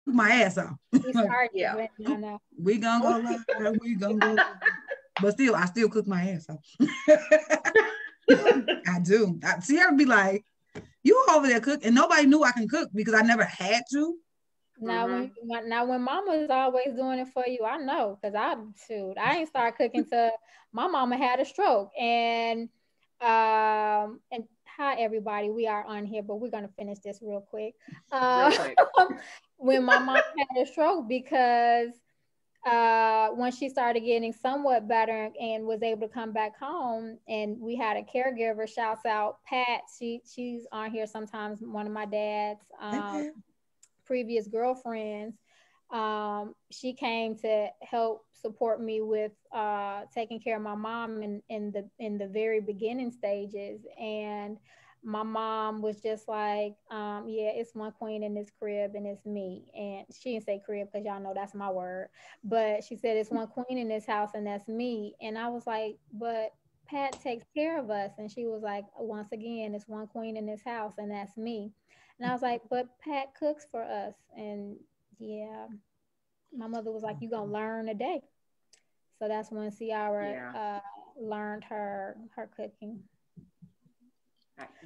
my ass off. We started. Yeah. I know. We gonna go live. We gonna go live. But still, I still cook my ass off. I do. Ciara be like, you over there cook, and nobody knew I can cook because I never had to. Now, when mama is always doing it for you, I know, because I ain't start cooking till my mama had a stroke. And hi everybody, we are on here, but we're gonna finish this real quick. Real quick. When my mom had a stroke, because when she started getting somewhat better and was able to come back home, and we had a caregiver, shouts out Pat, she's on here sometimes, one of my dad's previous girlfriends. She came to help support me with taking care of my mom in the very beginning stages. And my mom was just like, yeah, it's one queen in this crib and it's me. And she didn't say crib because y'all know that's my word, but she said it's one queen in this house and that's me. And I was like, but Pat takes care of us. And she was like, once again, it's one queen in this house and that's me. And I was like, but Pat cooks for us. And yeah, my mother was like, you gonna learn today. So that's when Ciara learned her cooking.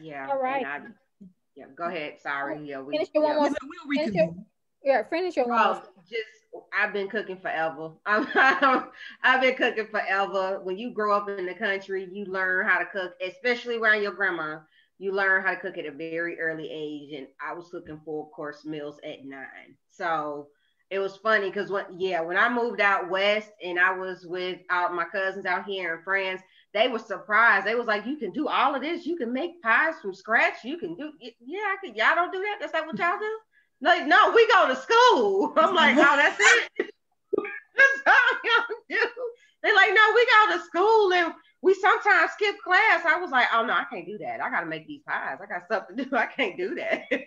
Yeah. All right. Yeah, go ahead. Sorry. Yeah, finish your one more. Finish your one. I've been cooking forever. I've been cooking forever. When you grow up in the country, you learn how to cook, especially around your grandma. You learn how to cook at a very early age, and I was cooking 4-course meals at 9. So it was funny because when I moved out west and I was with my cousins out here and friends, they were surprised. They was like, "You can do all of this. You can make pies from scratch. You can do I can. Y'all don't do that. That's not what y'all do." Like, no, we go to school. I'm like, oh, that's it. That's all y'all do. They're like, no, we go to school and we sometimes skip class. I was like, oh no, I can't do that. I gotta make these pies. I got stuff to do. I can't do that. So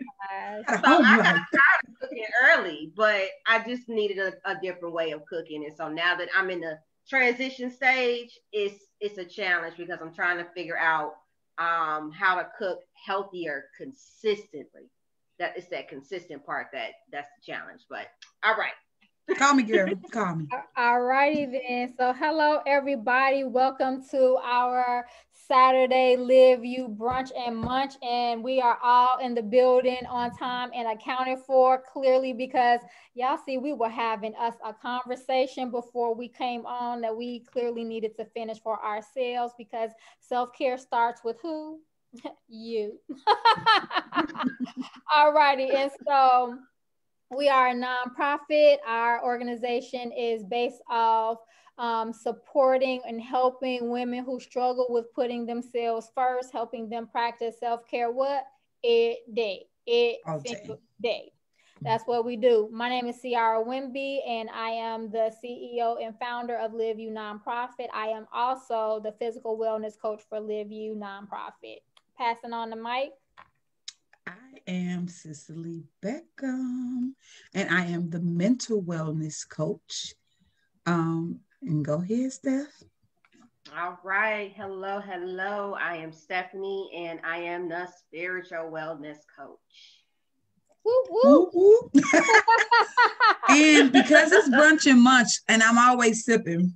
I got tired of cooking early, but I just needed a different way of cooking. And so now that I'm in the transition stage, it's a challenge because I'm trying to figure out how to cook healthier consistently. That is that consistent part that's the challenge. But all right. Call me, girl. Call me. All righty then. So hello everybody. Welcome to our Saturday Live You Brunch and Munch. And we are all in the building on time and accounted for clearly because y'all see we were having us a conversation before we came on that we clearly needed to finish for ourselves because self-care starts with who? You. All righty. And so we are a nonprofit. Our organization is based off supporting and helping women who struggle with putting themselves first, helping them practice self-care. What? Day. That's what we do. My name is CiaraWimby, and I am the CEO and founder of LIV You Nonprofit. I am also the physical wellness coach for LIV You Nonprofit. Passing on the mic. I am Cicely Beckham, and I am the mental wellness coach. And go ahead, Steph. All right. Hello. I am Stephany, and I am the spiritual wellness coach. Woo, woo. Woo, woo. And because it's brunch and munch, and I'm always sipping.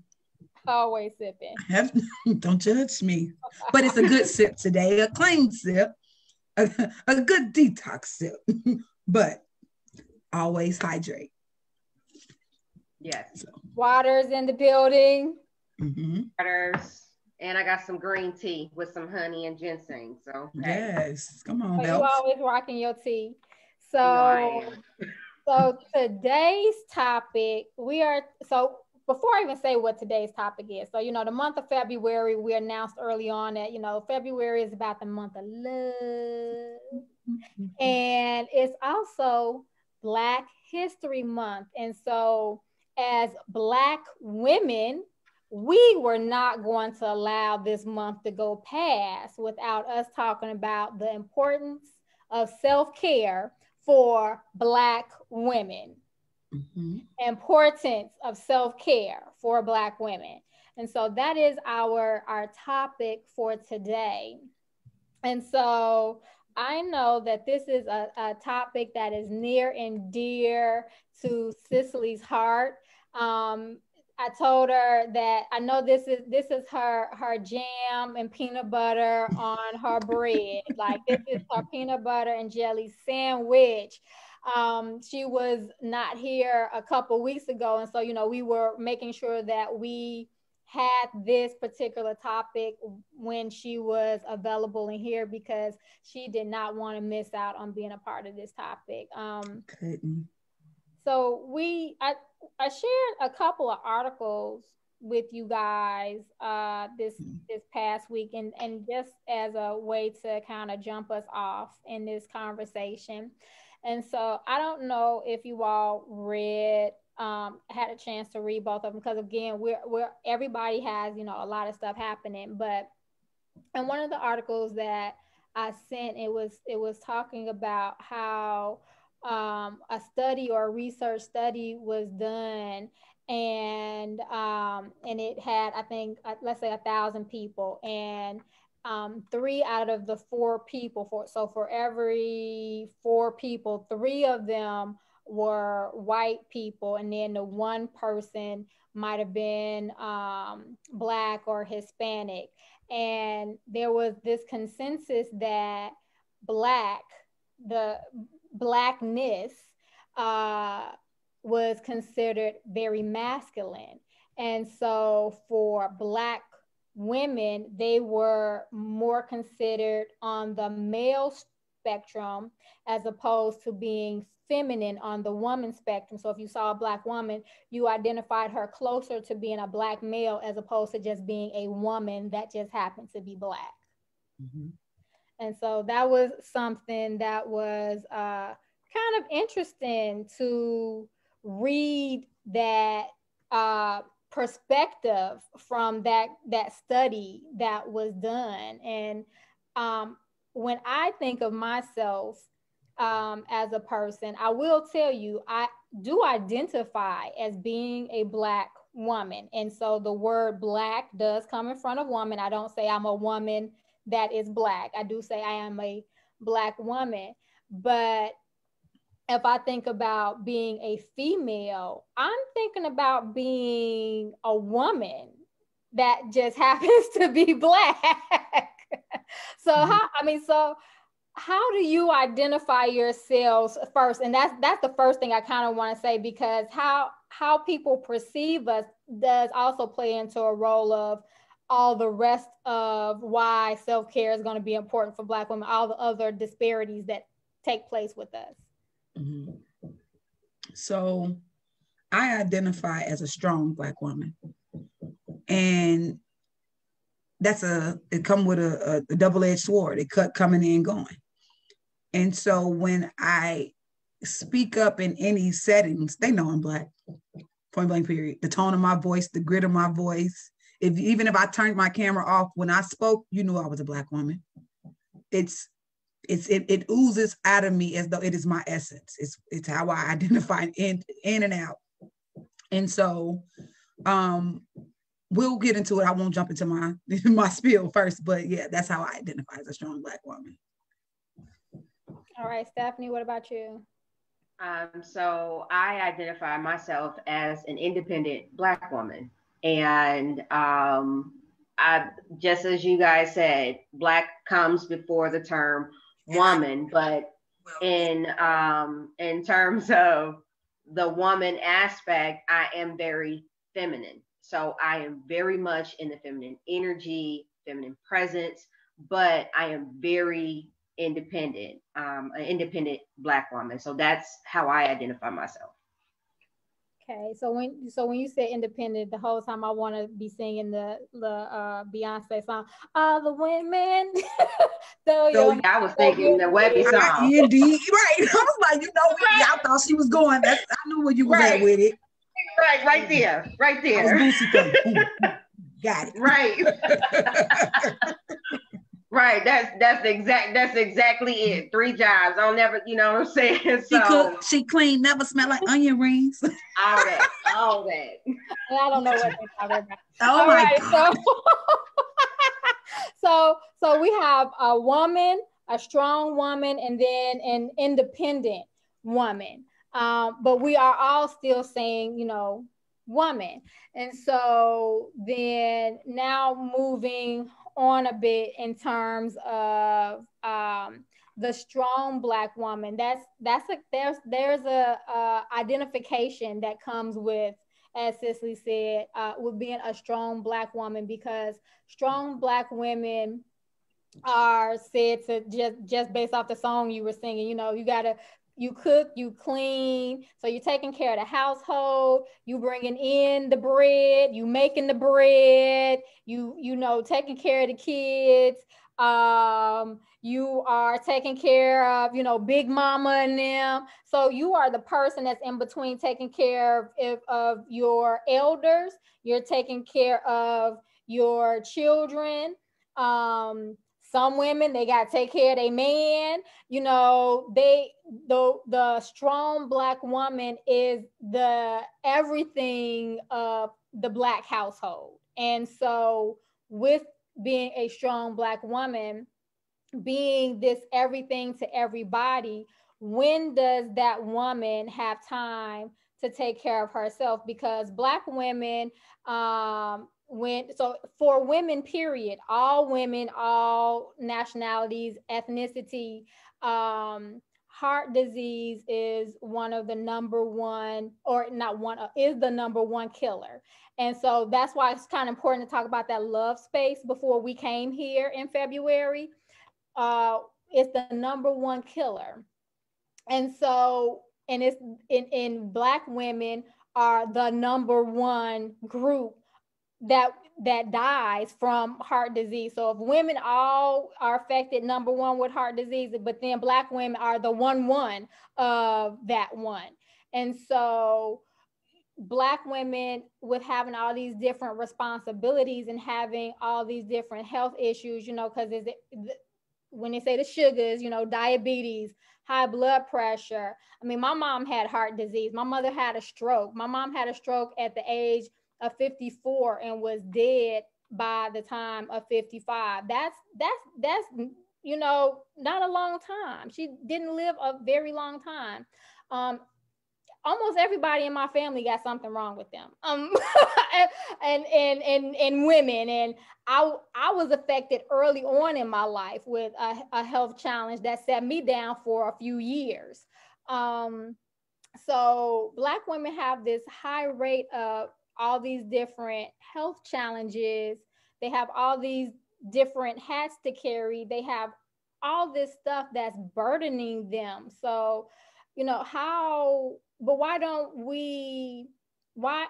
Always sipping. Don't judge me. But it's a good sip today, a clean sip. A good detox sip, but always hydrate. Yes. So. Water's in the building. Mm-hmm. Waters. And I got some green tea with some honey and ginseng. So hey. Yes, come on, you always rocking your tea. So today's topic, before I even say what today's topic is, so, the month of February, we announced early on that, February is about the month of love. And it's also Black History Month. And so as Black women, we were not going to allow this month to go past without us talking about the importance of self-care for Black women. Mm-hmm. Importance of self-care for Black women. And so that is our topic for today. And so I know that this is a topic that is near and dear to Cicely's heart. I told her that I know this is her jam and peanut butter on her bread. Like, this is her peanut butter and jelly sandwich. She was not here a couple weeks ago, and so, you know, we were making sure that we had this particular topic when she was available in here, because she did not want to miss out on being a part of this topic. So I shared a couple of articles with you guys this past week, and just as a way to kind of jump us off in this conversation. And so I don't know if you all had a chance to read both of them, because again, we're everybody has, you know, a lot of stuff happening. But in one of the articles that I sent, it was talking about how a study or a research study was done, and it had, I think, let's say 1,000 people, and 3 out of the 4 people, for every 4 people, 3 of them were white people, and then the 1 person might have been Black or Hispanic. And there was this consensus that the Blackness was considered very masculine. And so for Black women, they were more considered on the male spectrum as opposed to being feminine on the woman spectrum. So if you saw a Black woman, you identified her closer to being a Black male as opposed to just being a woman that just happened to be Black. Mm-hmm. And so that was something that was kind of interesting to read, that perspective from that study that was done. And when I think of myself as a person, I will tell you, I do identify as being a Black woman. And so the word Black does come in front of woman. I don't say I'm a woman that is Black. I do say I am a Black woman. But if I think about being a female, I'm thinking about being a woman that just happens to be Black. So how do you identify yourselves first? And that's the first thing I kind of want to say, because how people perceive us does also play into a role of all the rest of why self-care is going to be important for Black women, all the other disparities that take place with us. Mm-hmm. So I identify as a strong Black woman, and it come with a double-edged sword. It cut coming in going. And so when I speak up in any settings, they know I'm Black, point blank period. The tone of my voice, the grit of my voice. Even if I turned my camera off when I spoke, you knew I was a Black woman. It oozes out of me as though it is my essence. It's how I identify in and out. And so we'll get into it. I won't jump into my spiel first, but yeah, that's how I identify as a strong Black woman. All right, Stephany, what about you? So I identify myself as an independent Black woman. And I, just as you guys said, Black comes before the term woman, but in terms of the woman aspect, I am very feminine. So I am very much in the feminine energy, feminine presence, but I am very independent, an independent Black woman. So that's how I identify myself. Okay, so when you say independent, the whole time I want to be singing the Beyonce song, "All the Women." I was thinking the Webby song. Indeed, right. I was like, I thought she was going. I knew where you were at with it. Right there. Got it. Right. Right. That's exactly it. 3 jobs. I'll never, you know what I'm saying? She cooked, she cleaned, never smelled like onion rings. All that. I don't know what they're talking about. Oh all my right, God. So we have a woman, a strong woman and then an independent woman. But we are all still saying, woman. And so then now moving on a bit in terms of the strong Black woman, there's a identification that comes with, as Cicely said, with being a strong Black woman, because strong Black women are said to, just based off the song you were singing, you cook, you clean, so you're taking care of the household, you bringing in the bread, you making the bread, taking care of the kids, you are taking care of, big mama and them. So you are the person that's in between, taking care of your elders, you're taking care of your children. Some women, they got to take care of their man. The strong Black woman is the everything of the Black household. And so with being a strong Black woman, being this everything to everybody, when does that woman have time to take care of herself? Because Black women, for women, period, all women, all nationalities, ethnicity, heart disease is one of the number one, or not one, is the number one killer. And so that's why it's kind of important to talk about that love space before we came here in February. It's the number one killer. And so, and it's in Black women are the number one group that dies from heart disease. So if women all are affected, number one, with heart disease, but then Black women are the one of that one. And so Black women, with having all these different responsibilities and having all these different health issues, because when they say the sugars, diabetes, high blood pressure. I mean, my mom had heart disease. My mother had a stroke. My mom had a stroke at the age of 54 and was dead by the time of 55. That's not a long time. She didn't live a very long time. Almost everybody in my family got something wrong with them. And women, and I was affected early on in my life with a health challenge that set me down for a few years. So Black women have this high rate of all these different health challenges. They have all these different hats to carry. They have all this stuff that's burdening them. So, but why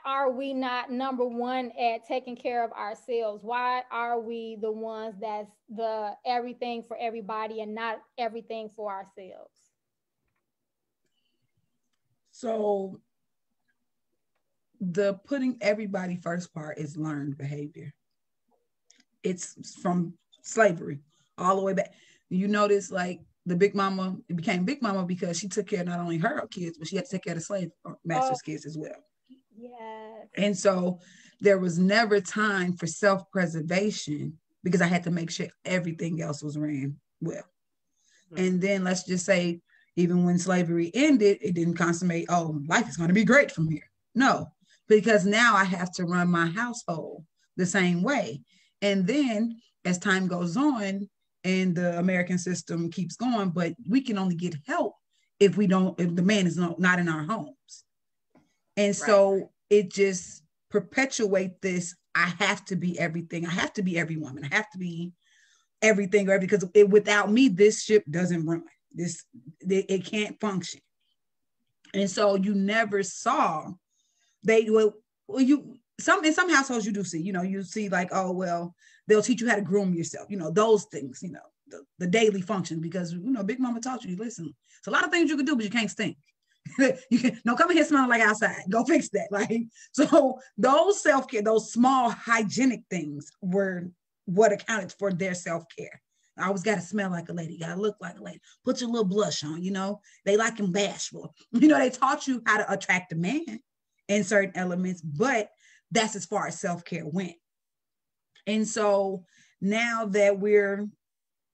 are we not number one at taking care of ourselves? Why are we the ones that's the everything for everybody and not everything for ourselves? So the putting everybody first part is learned behavior. It's from slavery all the way back. You notice, like, the Big Mama, it became Big Mama because she took care of not only her kids, but she had to take care of the slave master's kids as well. Yes. And so there was never time for self-preservation because I had to make sure everything else was ran well. Mm-hmm. And then let's just say, even when slavery ended, it didn't consummate, oh, life is going to be great from here. No, because now I have to run my household the same way. And then as time goes on and the American system keeps going, but we can only get help if the man is not in our homes. And so it just perpetuates this, I have to be everything. I have to be every woman. I have to be everything, because without me, this ship doesn't run. It can't function. And so you never saw, in some households you do see, you see like, oh, well, they'll teach you how to groom yourself, those things, the daily function, because, Big Mama taught you, listen, it's a lot of things you can do, but you can't stink. You can, no, come in here smelling like outside, go fix that. So those self-care, those small hygienic things were what accounted for their self-care. I always got to smell like a lady, got to look like a lady, put your little blush on, they like him bashful. They taught you how to attract a man in certain elements, but that's as far as self-care went. And so now that we're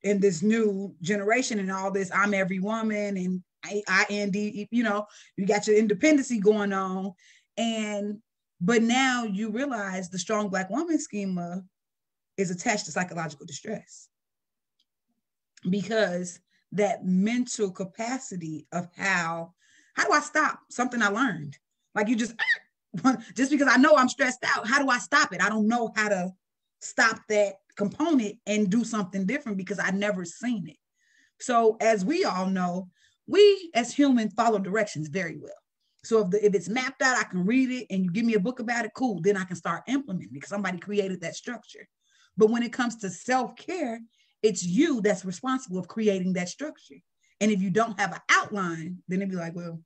in this new generation and all this, I'm every woman and I-N-D, you know, you got your independency going on. But now you realize the strong Black woman schema is attached to psychological distress, because that mental capacity of how do I stop something I learned? Like you just because I know I'm stressed out, how do I stop it? I don't know how to stop that component and do something different because I've never seen it. So as we all know, we as humans follow directions very well. So if it's mapped out, I can read it and you give me a book about it, cool. Then I can start implementing it because somebody created that structure. But when it comes to self-care, it's you that's responsible of creating that structure. And if you don't have an outline, then it'd be like, well,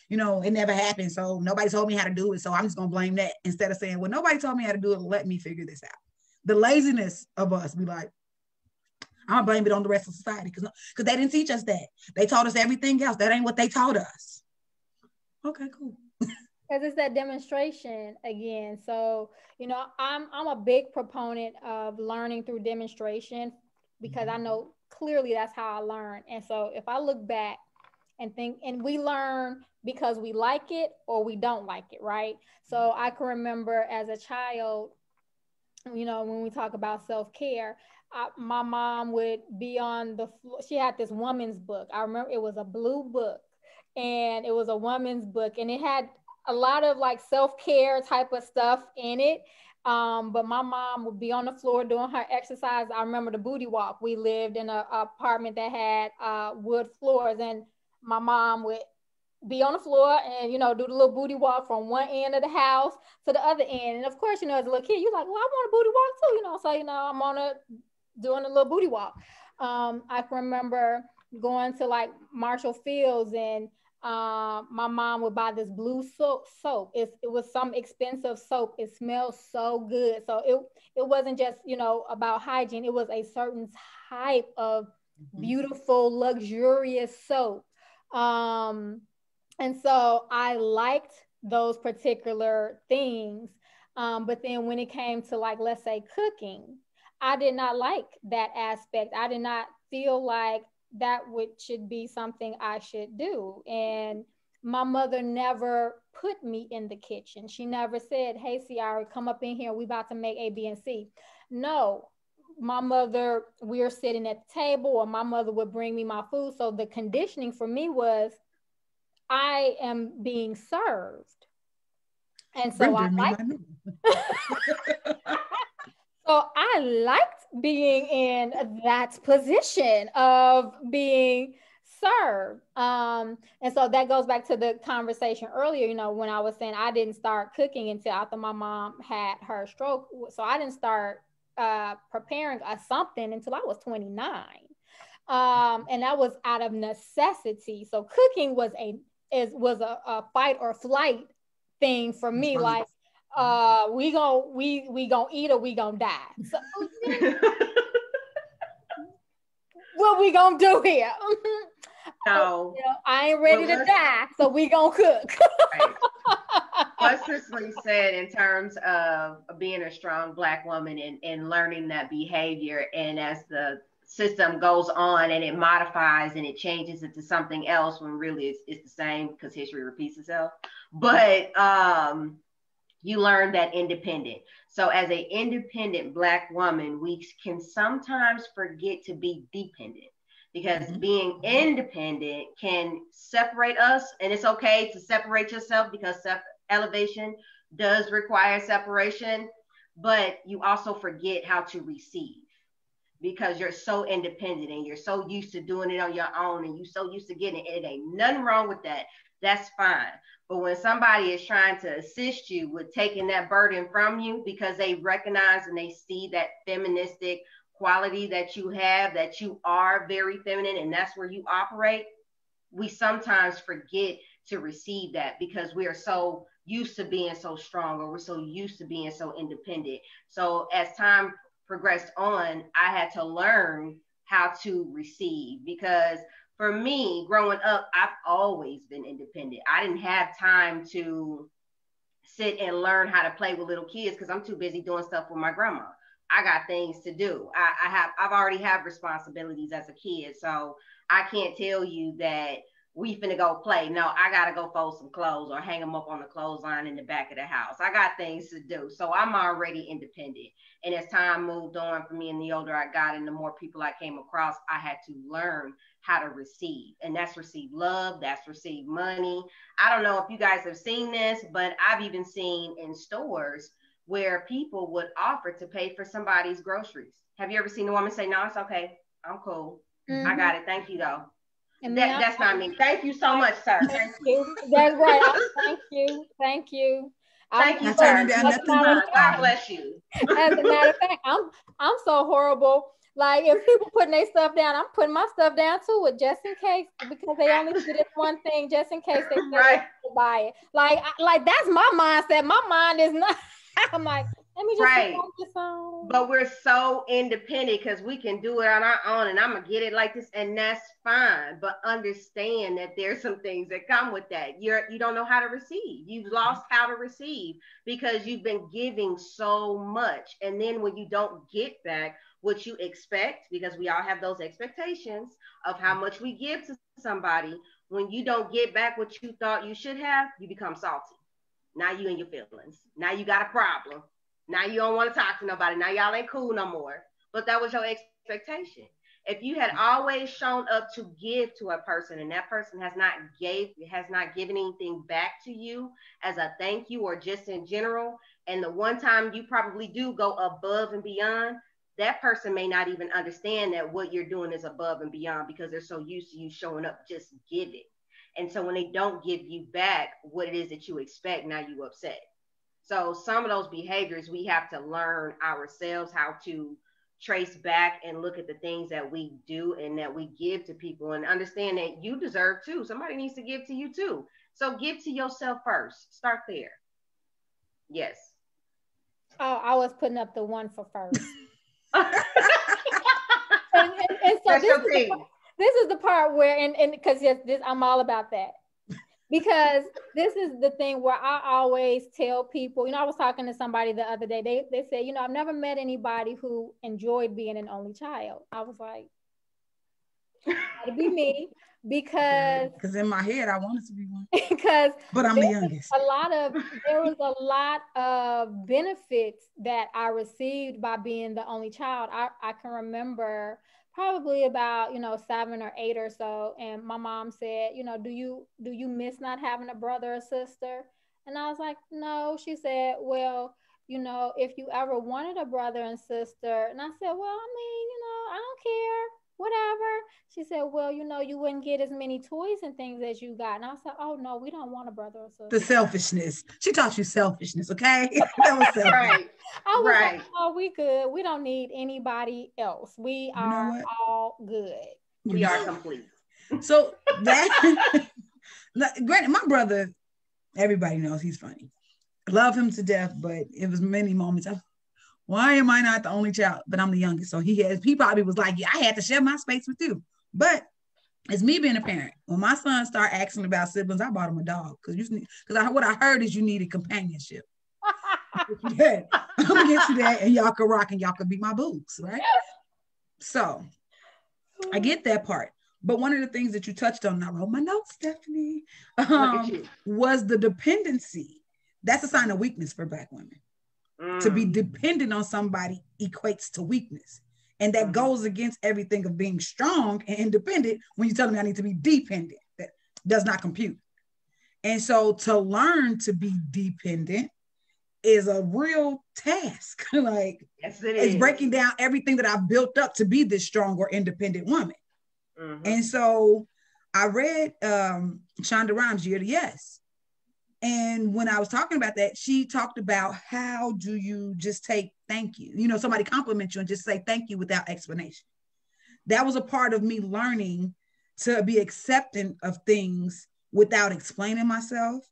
you know, it never happened. So nobody told me how to do it. So I'm just going to blame that instead of saying, well, nobody told me how to do it. Let me figure this out. The laziness of us be like, I'm going to blame it on the rest of society because they didn't teach us that. They taught us everything else. That ain't what they taught us. Okay, cool. Because it's that demonstration again. So, you know, I'm a big proponent of learning through demonstration because I know clearly that's how I learn. And so if I look back and think, and we learn because we like it or we don't like it, right? So I can remember as a child, you know, when we talk about self-care, my mom would be on the floor. She had this woman's book. I remember it was a blue book and it was a woman's book and it had a lot of like self-care type of stuff in it. But my mom would be on the floor doing her exercise. I remember the booty walk. We lived in an apartment that had wood floors and my mom would be on the floor and, you know, do the little booty walk from one end of the house to the other end. And of course, you know, as a little kid, you're like, well, I want a booty walk too, you know, so, you know, I'm doing a little booty walk. I can remember going to like Marshall Fields and my mom would buy this blue soap. It was some expensive soap. It smelled so good. So it wasn't just, you know, about hygiene. It was a certain type of beautiful, luxurious soap. And so I liked those particular things. But then when it came to like, let's say cooking, I did not like that aspect. I did not feel like that should be something I should do. And my mother never put me in the kitchen. She never said, hey, Ciara, come up in here. We about to make A, B, and C. No, my mother, we're sitting at the table or my mother would bring me my food. So the conditioning for me was I am being served. And so so I liked being in that position of being served. And so that goes back to the conversation earlier, you know, when I was saying I didn't start cooking until after my mom had her stroke. So I didn't start preparing something until I was 29. And that was out of necessity. So cooking was a fight or flight thing for me. Like, we gonna eat or we gonna die. So what we gonna do here? No, you know, I ain't ready to die, so we gonna cook. Right. What Cicely said in terms of being a strong Black woman and learning that behavior, and as the system goes on and it modifies and it changes into something else when really it's the same because history repeats itself. But you learn that independent. So as an independent Black woman, we can sometimes forget to be dependent because being independent can separate us. And it's okay to separate yourself because self-elevation does require separation, but you also forget how to receive because you're so independent and you're so used to doing it on your own and you're so used to getting it. It ain't nothing wrong with that. That's fine. But when somebody is trying to assist you with taking that burden from you because they recognize and they see that feministic quality that you have, that you are very feminine and that's where you operate, we sometimes forget to receive that because we are so used to being so strong or we're so used to being so independent. So as time progressed on, I had to learn how to receive because for me, growing up, I've always been independent. I didn't have time to sit and learn how to play with little kids because I'm too busy doing stuff with my grandma. I got things to do. I've already have responsibilities as a kid. So I can't tell you that we finna go play. No, I gotta go fold some clothes or hang them up on the clothesline in the back of the house. I got things to do. So I'm already independent. And as time moved on for me and the older I got and the more people I came across, I had to learn how to receive. And that's receive love, that's receive money. I don't know if you guys have seen this, but I've even seen in stores where people would offer to pay for somebody's groceries. Have you ever seen a woman say, no, it's okay, I'm cool. I got it. Thank you though. And that's not me. Thank you so much, sir. Thank you. That's right. Thank you. Thank you. Thank you, sir. God bless you. As a matter of fact, I'm so horrible. Like if people putting their stuff down, I'm putting my stuff down too, with just in case, because they only do this one thing, just in case they right. buy it. Like that's my mindset. My mind is not. I'm like, let me just right. this on. But we're so independent because we can do it on our own, and I'm gonna get it like this, and that's fine. But understand that there's some things that come with that. You don't know how to receive. You've lost how to receive because you've been giving so much, and then when you don't get back what you expect, because we all have those expectations of how much we give to somebody, when you don't get back what you thought you should have, you become salty. Now you in your feelings. Now you got a problem. Now you don't want to talk to nobody. Now y'all ain't cool no more. But that was your expectation. If you had always shown up to give to a person and that person has not given anything back to you as a thank you or just in general, and the one time you probably do go above and beyond, that person may not even understand that what you're doing is above and beyond because they're so used to you showing up just give it. And so when they don't give you back what it is that you expect, now you upset. So some of those behaviors we have to learn ourselves how to trace back and look at the things that we do and that we give to people and understand that you deserve too. Somebody needs to give to you too. So give to yourself first. Start there. Yes. Oh, I was putting up the one for first. and so that's your thing. This is the part where, and because yes, I'm all about that. Because this is the thing where I always tell people, I was talking to somebody the other day, they said, I've never met anybody who enjoyed being an only child. I was like, it'd be me, because in my head, I wanted to be one. But I'm the youngest. There was a lot of benefits that I received by being the only child. I can remember probably about 7 or 8 or so, and my mom said, do you miss not having a brother or sister? And I was like, no. She said, well, if you ever wanted a brother and sister. And I said, well, I mean, I don't care, whatever. She said, well, you wouldn't get as many toys and things as you got. And I said, oh no, we don't want a brother or sister. The selfishness. She taught you selfishness, okay? That was selfish. Right. I was like, oh, we good. We don't need anybody else. We are all good. We are complete. So that, granted, my brother, everybody knows he's funny. I love him to death, but it was many moments of, why am I not the only child? But I'm the youngest. So he probably was like, yeah, I had to share my space with you. But it's me being a parent. When my son started asking about siblings, I bought him a dog. Because what I heard is you needed companionship. Yeah, I'm gonna get you that, and y'all can rock and y'all can be my boots, right? So I get that part. But one of the things that you touched on, and I wrote my notes, Stephany, was the dependency. That's a sign of weakness for Black women. To be dependent on somebody equates to weakness. And that goes against everything of being strong and independent when you tell me I need to be dependent. That does not compute. And so to learn to be dependent is a real task. Like, yes, it it's is. breaking down everything that I've built up to be this strong or independent woman. And so I read Shonda Rhimes' Year to Yes. And when I was talking about that, she talked about how do you just take thank you? Somebody compliment you and just say thank you without explanation. That was a part of me learning to be accepting of things without explaining myself,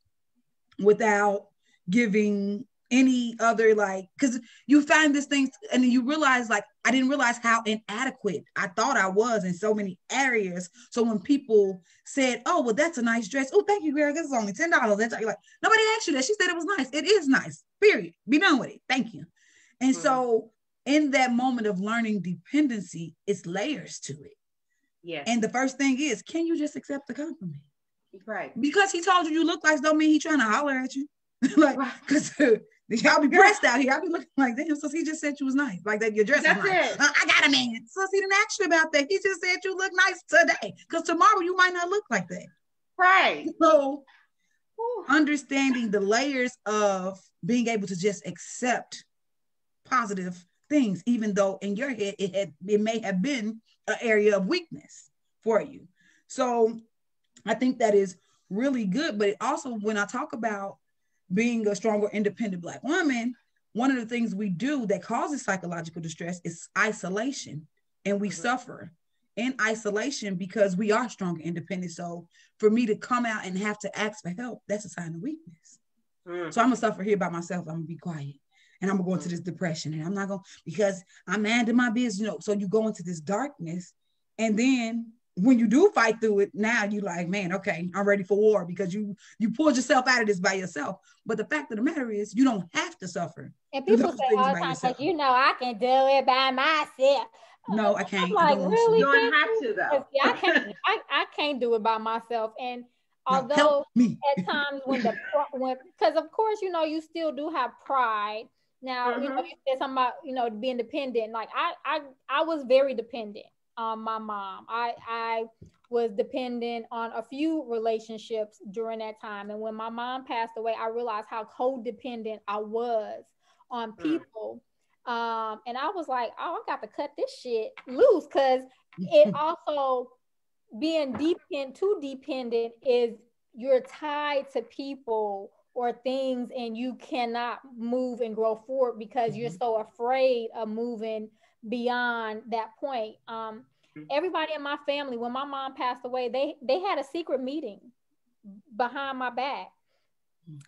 without giving any other, because you find this thing and then you realize, I didn't realize how inadequate I thought I was in so many areas. So when people said, oh, well, that's a nice dress. Oh, thank you, girl. This is only $10. That's you're like, nobody asked you that. She said it was nice. It is nice, period. Be done with it. Thank you. And so in that moment of learning dependency, it's layers to it. Yeah. And the first thing is, can you just accept the compliment? Right. Because he told you look nice don't mean he trying to holler at you. Like, because y'all be pressed out here. I'll be looking like, damn, so he just said you was nice. Like that, your dress is nice. I got a man. So he didn't ask you about that. He just said you look nice today. Because tomorrow you might not look like that. Right. So understanding the layers of being able to just accept positive things, even though in your head it may have been an area of weakness for you. So I think that is really good. But it also, when I talk about being a stronger, independent Black woman, one of the things we do that causes psychological distress is isolation. And we suffer in isolation because we are strong and independent. So for me to come out and have to ask for help, that's a sign of weakness. So I'm gonna suffer here by myself. I'm gonna be quiet. And I'm gonna go into this depression. And I'm not gonna, because I'm mad at my business, you know. So you go into this darkness. And then when you do fight through it, now you like, man, okay, I'm ready for war, because you pulled yourself out of this by yourself. But the fact of the matter is, you don't have to suffer. And people say all the time, like, you know, I can do it by myself. No, I can't. Like, really? You don't have to, though. I can't do it by myself. And although at times because of course, you know, you still do have pride. Now, you know, you said something about, you know, being dependent. Like I was very dependent on my mom. I was dependent on a few relationships during that time. And when my mom passed away, I realized how codependent I was on people. And I was like, oh, I got to cut this shit loose, because it also, being too dependent is you're tied to people or things, and you cannot move and grow forward because you're so afraid of moving beyond that point. Everybody in my family, when my mom passed away, they had a secret meeting behind my back.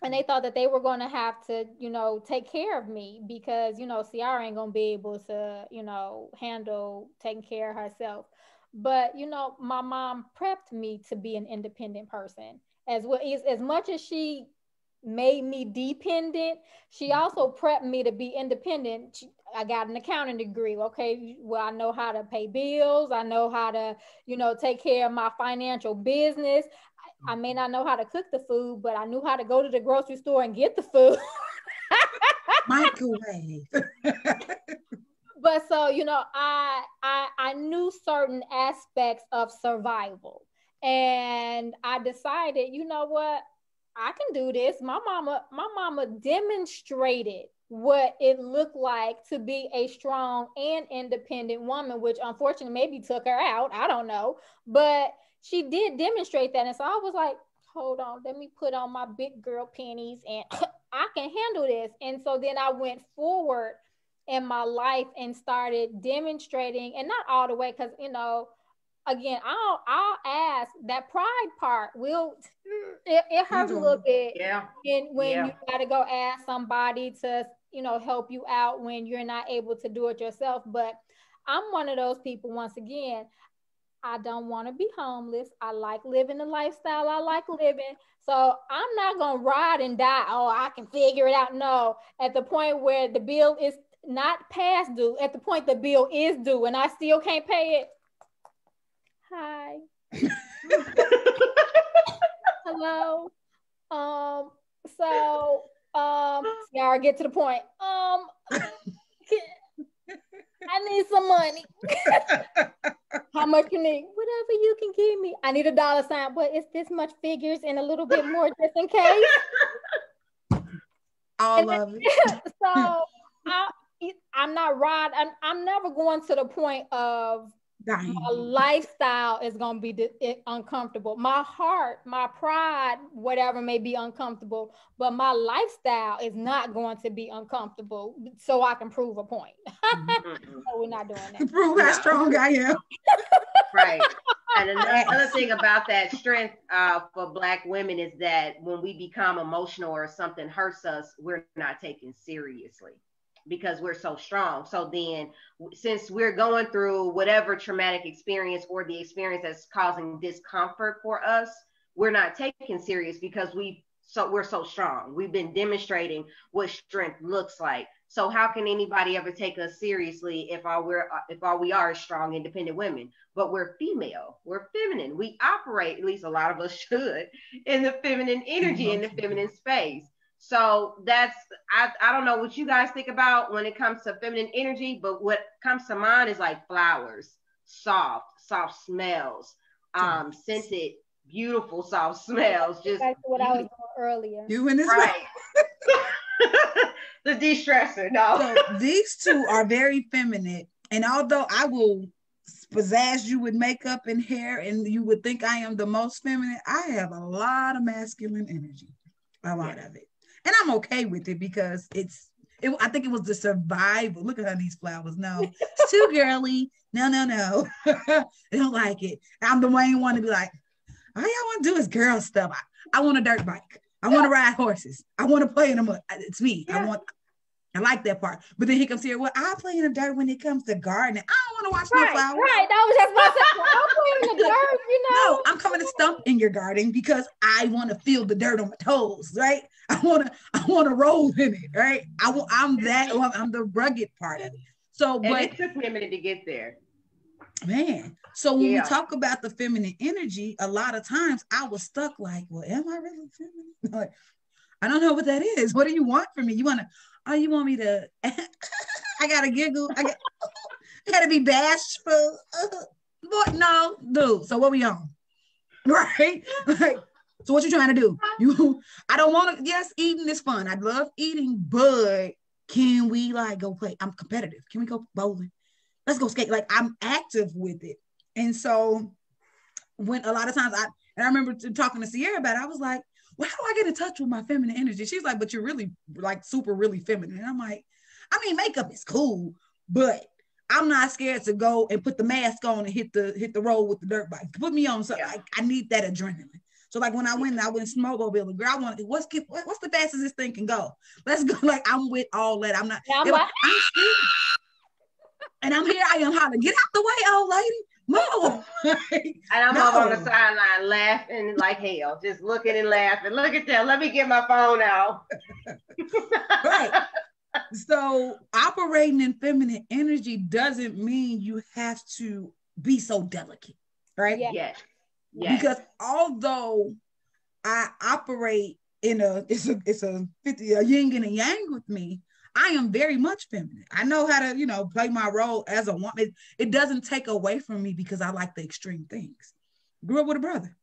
And they thought that they were going to have to, you know, take care of me, because, you know, Ciara ain't going to be able to, you know, handle taking care of herself. But, you know, my mom prepped me to be an independent person as well. As much as she made me dependent, she also prepped me to be independent. I got an accounting degree. Okay, well, I know how to pay bills. I know how to, you know, take care of my financial business. I may not know how to cook the food, but I knew how to go to the grocery store and get the food. Microwave. But so, you know, I knew certain aspects of survival, and I decided, you know what, I can do this. My mama demonstrated what it looked like to be a strong and independent woman, which unfortunately maybe took her out. I don't know, but she did demonstrate that. And so I was like, hold on, let me put on my big girl panties and I can handle this. And so then I went forward in my life and started demonstrating, and not all the way, because, you know, again, I'll ask, that pride part it hurts a little bit. Yeah. And when you got to go ask somebody to, you know, help you out when you're not able to do it yourself. But I'm one of those people, once again, I don't want to be homeless. I like living the lifestyle I like living. So I'm not going to ride and die. Oh, I can figure it out. No, at the point where the bill is not past due, at the point the bill is due and I still can't pay it. Hi. Hello. Ciara, get to the point. I need some money. How much you need? Whatever you can give me. I need $, but it's this much figures and a little bit more just in case. All of it. So I'm not riding. I'm never going to the point of dying. My lifestyle is going to be uncomfortable. My heart, my pride, whatever may be uncomfortable, but my lifestyle is not going to be uncomfortable so I can prove a point. So we're not doing that. Prove how strong I am. Right. And another thing about that strength for Black women is that when we become emotional or something hurts us, we're not taken seriously, because we're so strong. So then, since we're going through whatever traumatic experience or the experience that's causing discomfort for us, we're not taken serious because we we're so strong. We've been demonstrating what strength looks like. So how can anybody ever take us seriously if all we are is strong, independent women? But we're female, we're feminine. We operate, at least a lot of us should, in the feminine energy, in the feminine space. So that's, I don't know what you guys think about when it comes to feminine energy, but what comes to mind is like flowers, soft smells, scented, beautiful soft smells. Just back to what I was doing earlier. You and this right. The de-stressor, no. So these two are very feminine. And although I will pizzazz you with makeup and hair and you would think I am the most feminine, I have a lot of masculine energy. A lot of it. And I'm okay with it because I think it was the survival. Look at how these flowers. No, it's too girly. No. They don't like it. I'm the main one to be like, all y'all want to do is girl stuff. I want a dirt bike. I want to ride horses. I want to play in the mud. It's me. Yeah. I like that part. But then he comes here. Well, I play in the dirt when it comes to gardening. I don't want to watch no flowers. Right. That was just my second. I'm playing in the dirt, No, I'm coming to stump in your garden because I want to feel the dirt on my toes, right? I want to roll in it, right? I'm the rugged part of it. So, but it took me a minute to get there. Man, so when we talk about the feminine energy, a lot of times I was stuck like, well, am I really feminine? Like, I don't know what that is. What do you want from me? You want me to, I got to giggle. I got to be bashful. No, dude. So what we on? Right? Like, so what you trying to do? I don't want to, yes, eating is fun. I love eating, but can we like go play? I'm competitive. Can we go bowling? Let's go skate. Like I'm active with it. And so when a lot of times I remember talking to Ciara about it, I was like, well, how do I get in touch with my feminine energy? She's like, but you're really like super, really feminine. And I'm like, I mean, makeup is cool, but I'm not scared to go and put the mask on and hit the road with the dirt bike. Put me on something. Like, I need that adrenaline. So like when I went snowmobiling, girl, I want what's the fastest this thing can go? Let's go. Like I'm with all that. I'm scared. And I'm here, I am hollering, get out the way, old lady. No. And I'm up on the sideline laughing like hell, just looking and laughing. Look at that. Let me get my phone out. Right. So operating in feminine energy doesn't mean you have to be so delicate, right? Yes. Because although I operate in it's a yin and a yang with me, I am very much feminine. I know how to, play my role as a woman. It doesn't take away from me because I like the extreme things. Grew up with a brother.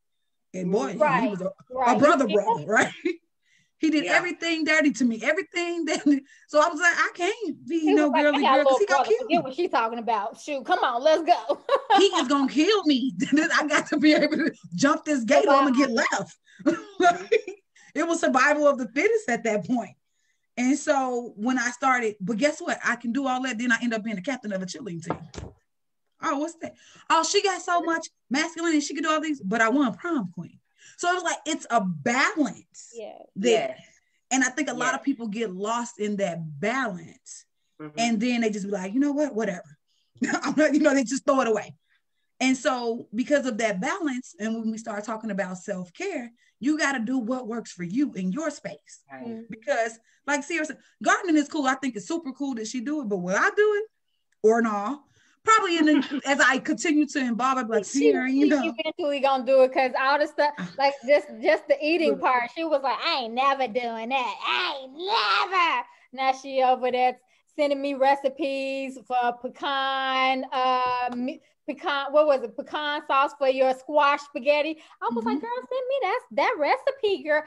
And boy, he was a brother, right? He did everything dirty to me. Everything that, so I was like, I can't be no girly girl because he gonna kill me. Get what she's talking about. Shoot, come on, let's go. He is gonna kill me. I got to be able to jump this gate or I'm gonna get left. It was survival of the fittest at that point. And so when I started, but guess what? I can do all that. Then I end up being the captain of a cheerleading team. Oh, what's that? Oh, she got so much masculinity. She could do all these, but I won prom queen. So it was like, it's a balance there. Yes. And I think a lot of people get lost in that balance. Mm-hmm. And then they just be like, you know what? Whatever. They just throw it away. And so because of that balance, and when we start talking about self-care, you got to do what works for you in your space. Right. Because like Ciara said, gardening is cool. I think it's super cool that she do it, but will I do it or no? Probably as I continue to involve, I'm like, Ciara, eventually gonna do it because all the stuff, like just the eating part, she was like, I ain't never doing that. I ain't never. Now she over there sending me recipes for pecan, pecan sauce for your squash spaghetti. I was like, girl, send me that recipe, girl.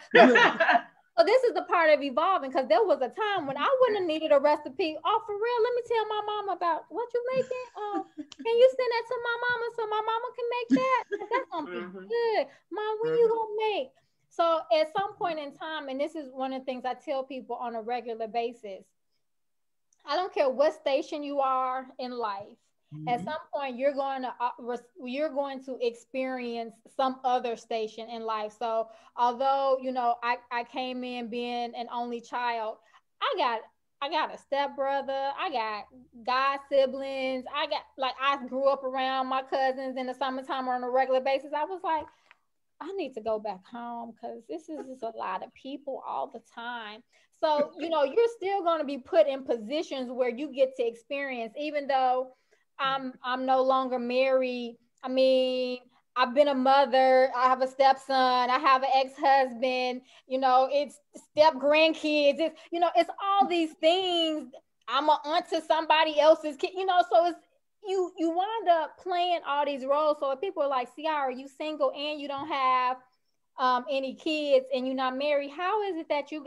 So this is the part of evolving, because there was a time when I wouldn't have needed a recipe. Oh, for real, let me tell my mama about what you making. Can you send that to my mama so my mama can make that? That's gonna be good. Mom, when you gonna make? So at some point in time, and this is one of the things I tell people on a regular basis, I don't care what station you are in life. At some point, you're going to experience some other station in life. So although, I came in being an only child, I got a stepbrother, I got god siblings, I grew up around my cousins in the summertime on a regular basis. I was like, I need to go back home because this is just a lot of people all the time. So, you know, you're still going to be put in positions where you get to experience, even though I'm no longer married. I mean, I've been a mother. I have a stepson. I have an ex-husband. You know, it's step grandkids. It's, you know, it's all these things. I'm an aunt to somebody else's kid. You know, so it's you wind up playing all these roles. So if people are like, Ciara, you single and you don't have any kids and you're not married, how is it that you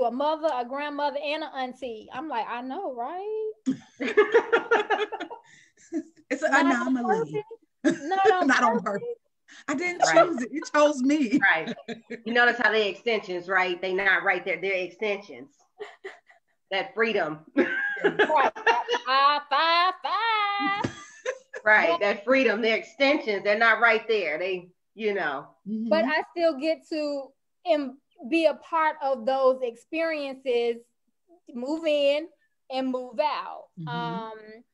a mother, a grandmother, and an auntie? I'm like, I know, right? It's an anomaly. Not on purpose. I didn't choose it. It chose me. Right. You notice how they extensions, right? They not right there. They're extensions. That freedom. Right. Five. Right. That freedom. They're extensions. They're not right there. They, you know. But I still get to be a part of those experiences, move in and move out.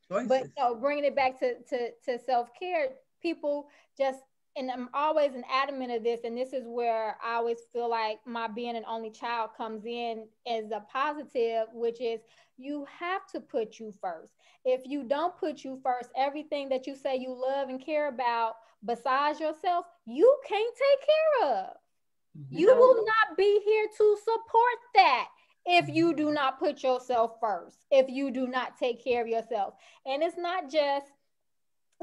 But you know, bringing it back to self-care, people just, and I'm always an adamant of this, and this is where I always feel like my being an only child comes in as a positive, which is you have to put you first. If you don't put you first, everything that you say you love and care about besides yourself, you can't take care of. You will not be here to support that if you do not put yourself first, if you do not take care of yourself. And it's not just,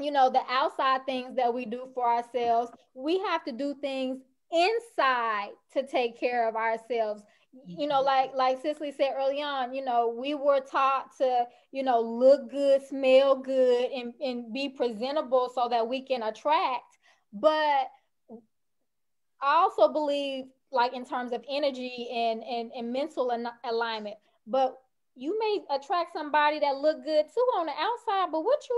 you know, the outside things that we do for ourselves. We have to do things inside to take care of ourselves. You know, like Cicely said early on, you know, we were taught to, you know, look good, smell good, and be presentable so that we can attract. But I also believe, like, in terms of energy and mental alignment, but you may attract somebody that look good too on the outside, but what they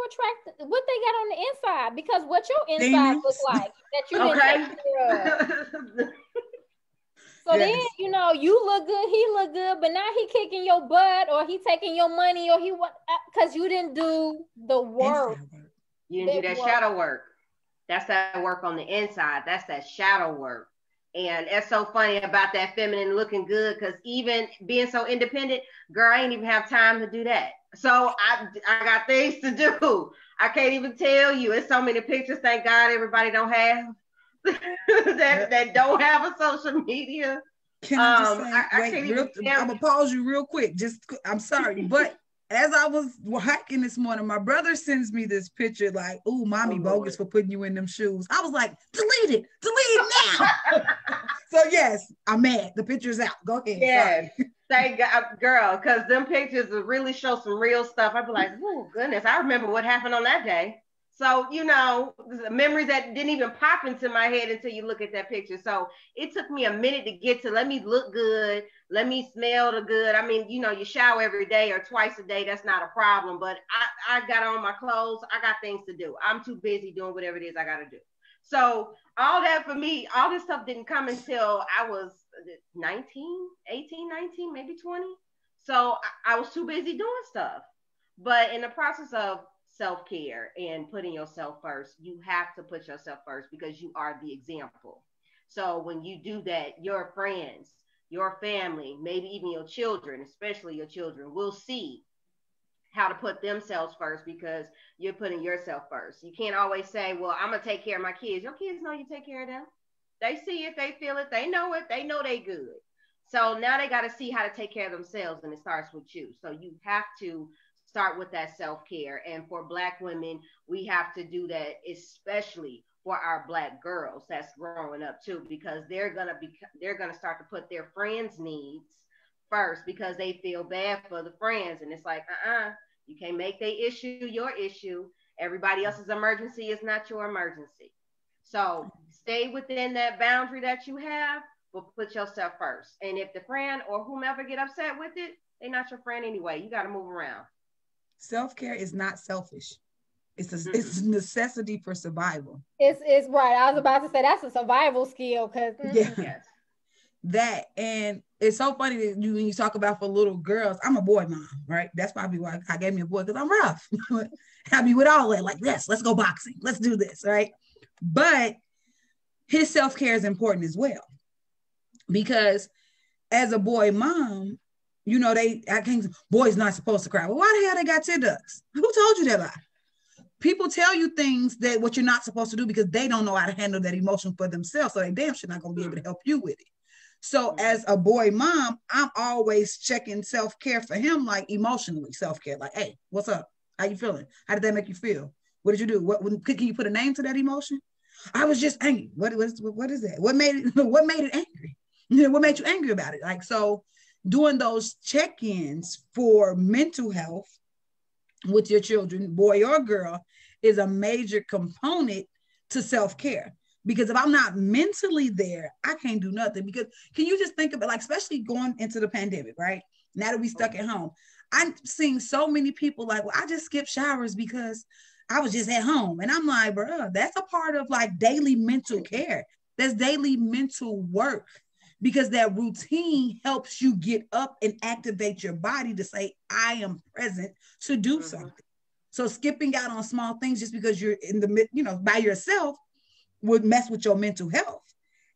got on the inside, because what your inside looks like that you didn't take care of. So then, you know, you look good, he look good, but now he kicking your butt, or he taking your money, or because you didn't do the work. You didn't do that shadow work. That's that work on the inside. That's that shadow work. And it's so funny about that feminine looking good, because even being so independent, girl, I ain't even have time to do that. So I got things to do. I can't even tell you. It's so many pictures, thank God everybody don't have that don't have a social media. Can I just say, I'm gonna pause you real quick. I'm sorry, but as I was hiking this morning, my brother sends me this picture like, "Ooh, mommy bogus for putting you in them shoes." I was like, delete it now. So yes, I'm mad. The picture's out. Go ahead. Yes, thank God, girl, because them pictures really show some real stuff. I'd be like, "Oh goodness, I remember what happened on that day." So, you know, memories that didn't even pop into my head until you look at that picture. So it took me a minute to get to, let me look good, let me smell the good. I mean, you know, you shower every day or twice a day, that's not a problem. But I got on my clothes, I got things to do. I'm too busy doing whatever it is I got to do. So all that for me, all this stuff didn't come until I was 19, maybe 20. So I was too busy doing stuff. But in the process of self-care and putting yourself first, you have to put yourself first, because you are the example. So when you do that, your friends, your family, maybe even your children, especially your children, will see how to put themselves first, because you're putting yourself first. You can't always say, well, I'm gonna take care of my kids. Your kids know you take care of them. They see it, they feel it, they know they good. So now they got to see how to take care of themselves, and it starts with you. So you have to start with that self-care. And for Black women, we have to do that, especially for our Black girls that's growing up too, because they're gonna start to put their friends' needs first, because they feel bad for the friends. And it's like, you can't make their issue your issue. Everybody else's emergency is not your emergency. So stay within that boundary that you have, but put yourself first. And if the friend or whomever get upset with it, they're not your friend anyway. You got to move around. Self-care is not selfish. It's a necessity for survival. It's right. I was about to say that's a survival skill, because yes. That, and it's so funny that when you talk about for little girls, I'm a boy mom, right? That's probably why I gave me a boy, because I'm rough. Happy with all that, like, yes, let's go boxing, let's do this, right? But his self-care is important as well. Because as a boy mom, you know, boys not supposed to cry. Well, why the hell they got tear ducts? Who told you that lie? People tell you things that what you're not supposed to do because they don't know how to handle that emotion for themselves. So they damn sure not going to be able to help you with it. So as a boy mom, I'm always checking self-care for him, like emotionally self-care. Like, hey, what's up? How you feeling? How did that make you feel? What did you do? Can you put a name to that emotion? I was just angry. What is that? What made it angry? What made you angry about it? Like, so doing those check-ins for mental health with your children, boy or girl, is a major component to self-care. Because if I'm not mentally there, I can't do nothing. Because can you just think about, like, especially going into the pandemic, right? Now that we stuck at home, I'm seeing so many people like, well, I just skipped showers because I was just at home. And I'm like, bro, that's a part of like daily mental care. That's daily mental work. Because that routine helps you get up and activate your body to say, I am present to do something. So skipping out on small things just because you're in the, you know, by yourself would mess with your mental health.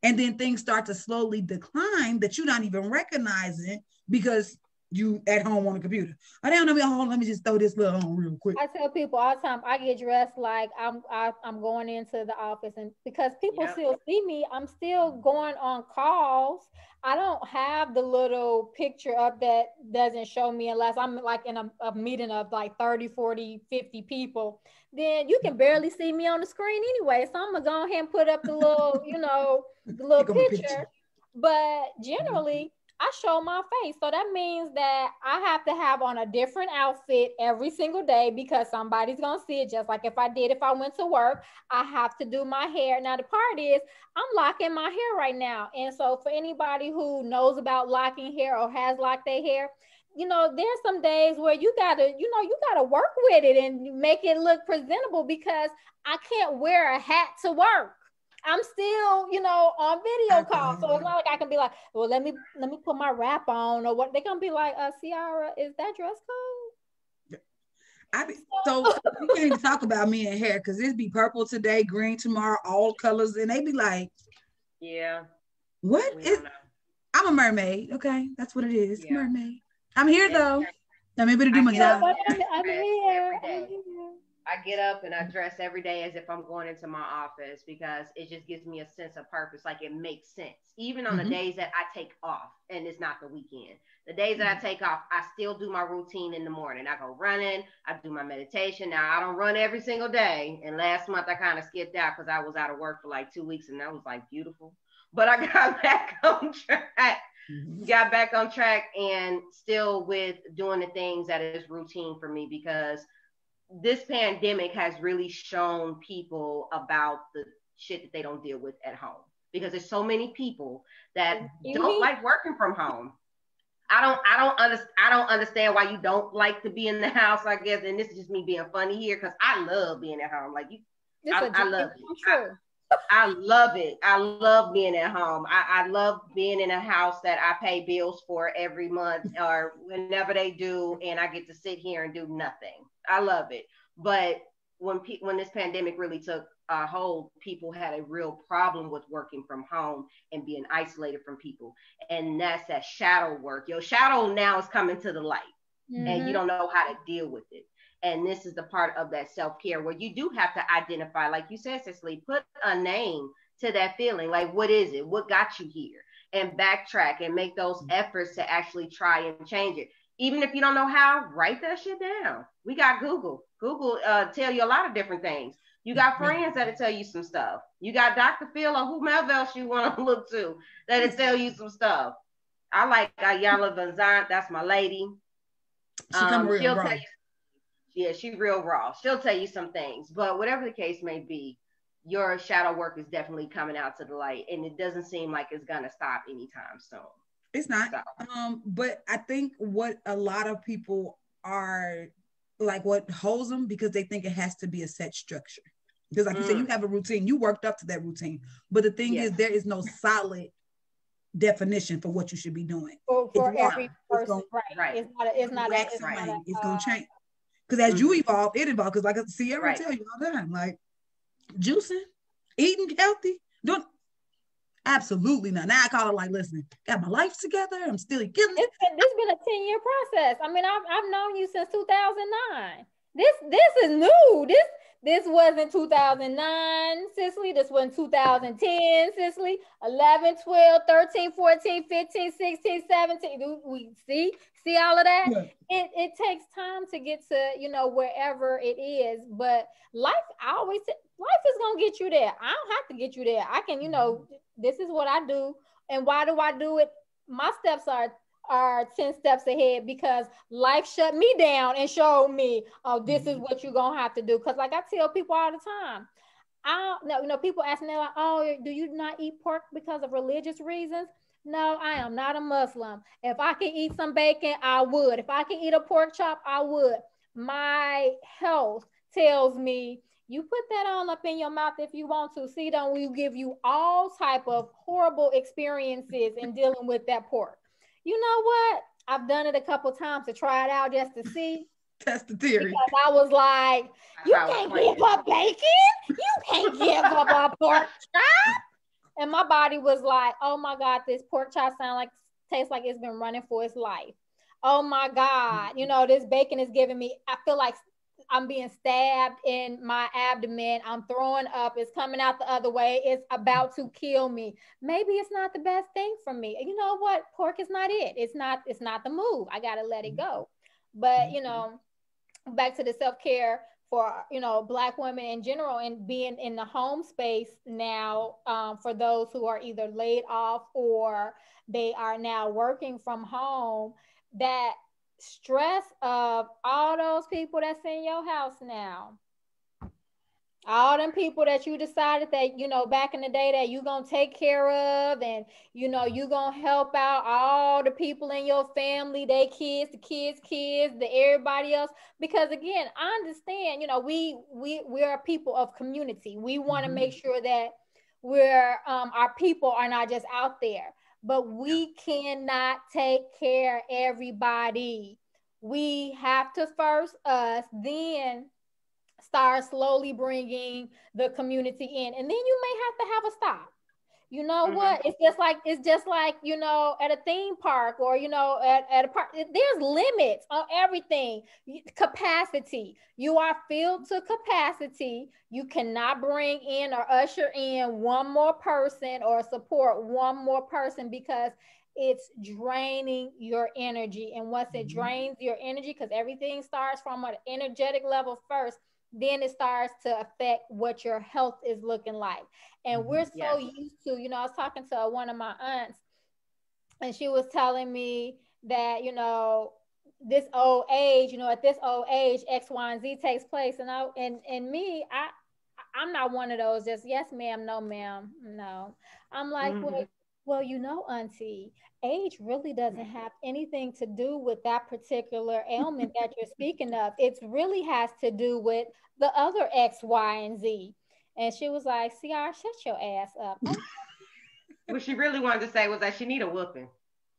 And then things start to slowly decline that you're not even recognizing because you at home on the computer. I don't know, let me just throw this little on real quick. I tell people all the time, I get dressed like I'm going into the office, and because people still see me, I'm still going on calls. I don't have the little picture up that doesn't show me unless I'm like in a meeting of like 30, 40, 50 people. Then you can barely see me on the screen anyway. So I'm gonna go ahead and put up the little, you know, the little picture. But generally, I show my face. So that means that I have to have on a different outfit every single day because somebody's going to see it. Just like if I went to work, I have to do my hair. Now the part is I'm locking my hair right now. And so for anybody who knows about locking hair or has locked their hair, you know, there's some days where you gotta work with it and make it look presentable because I can't wear a hat to work. I'm still, you know, on video call. So it's not like I can be like, well, let me put my wrap on or what. They're going to be like, Ciara, is that dress code? So we can't even talk about me and hair because it'd be purple today, green tomorrow, all colors. And they be like, yeah, what is, I'm a mermaid. Okay. That's what it is. Yeah. Mermaid. I'm here though. I'm able to do my job. I'm here. I get up and I dress every day as if I'm going into my office because it just gives me a sense of purpose. Like it makes sense. Even on the days that I take off and it's not the weekend. The days that I take off, I still do my routine in the morning. I go running. I do my meditation. Now, I don't run every single day. And last month, I kind of skipped out because I was out of work for like 2 weeks. And that was like beautiful. But I got back on track. Got back on track and still with doing the things that is routine for me because this pandemic has really shown people about the shit that they don't deal with at home because there's so many people that don't like working from home. I don't understand why you don't like to be in the house, I guess. And this is just me being funny here because I love being at home. Like I love it. I love it. I love being at home. I love being in a house that I pay bills for every month or whenever they do, and I get to sit here and do nothing. I love it. But when this pandemic really took hold, people had a real problem with working from home and being isolated from people. And that's that shadow work. Your shadow now is coming to the light, and you don't know how to deal with it. And this is the part of that self-care where you do have to identify, like you said, Cicely, put a name to that feeling. Like, what is it? What got you here? And backtrack and make those efforts to actually try and change it. Even if you don't know how, write that shit down. We got Google. Google tell you a lot of different things. You got friends that'll tell you some stuff. You got Dr. Phil or whomever else you want to look to that'll tell you some stuff. I like Ayala Vanzant. That's my lady. She'll tell you. Yeah, she's real raw. She'll tell you some things. But whatever the case may be, your shadow work is definitely coming out to the light. And it doesn't seem like it's going to stop anytime soon. It's not. So. But I think what a lot of people are like what holds them because they think it has to be a set structure. Because like you said, you have a routine. You worked up to that routine. But the thing is, there is no solid definition for what you should be doing. For every person, right. It's not it's going to change. Because as you evolve, it evolves. Because like Ciara tell you all the time, like juicing, eating healthy, doing Absolutely not. Now I call it like, listen, got my life together. I'm still getting it. It's been a 10-year process. I mean, I've known you since 2009. This is new. This wasn't 2009, Cicely. This wasn't 2010, Cicely. 11, 12, 13, 14, 15, 16, 17. We see all of that? Yeah. It takes time to get to, you know, wherever it is. But life is going to get you there. I don't have to get you there. I can, you know, this is what I do. And why do I do it? My steps are 10 steps ahead because life shut me down and showed me, oh, this is what you're going to have to do. Because like I tell people all the time, you know, people ask me, like, oh, do you not eat pork because of religious reasons? No, I am not a Muslim. If I can eat some bacon, I would. If I can eat a pork chop, I would. My health tells me, you put that on up in your mouth if you want to. See, don't we give you all type of horrible experiences in dealing with that pork. You know what? I've done it a couple times to try it out just to see. Test the theory. Because I was like, you can't give up bacon. You can't give up a pork chop. And my body was like, oh my God, this pork chop tastes like it's been running for its life. Oh my God, you know, this bacon is giving me, I feel like I'm being stabbed in my abdomen. I'm throwing up. It's coming out the other way. It's about to kill me. Maybe it's not the best thing for me. You know what? Pork is not it. It's not the move. I got to let it go. But, you know, back to the self-care for, you know, Black women in general and being in the home space now, for those who are either laid off or they are now working from home, that stress of all those people that's in your house now, all them people that you decided that, you know, back in the day that you gonna take care of, and you know, you gonna help out all the people in your family, they kids, the kids, the everybody else. Because again, I understand, you know, we are people of community. We want to make sure that our people are not just out there. But we cannot take care of everybody. We have to first us, then start slowly bringing the community in. And then you may have to have a stop. You know what? It's just like, you know, at a theme park or, you know, at a park, there's limits on everything. Capacity. You are filled to capacity. You cannot bring in or usher in one more person or support one more person because it's draining your energy. And once it drains your energy, because everything starts from an energetic level first, then it starts to affect what your health is looking like. And we're so used to, you know, I was talking to one of my aunts and she was telling me that, you know, this old age, you know, at this old age, X, Y, and Z takes place. And I'm not one of those just, yes, ma'am, no, ma'am, no. I'm like, well, you know, auntie, age really doesn't have anything to do with that particular ailment that you're speaking of. It really has to do with the other X, Y, and Z. And she was like, Ciara, shut your ass up. What she really wanted to say was that she need a whooping.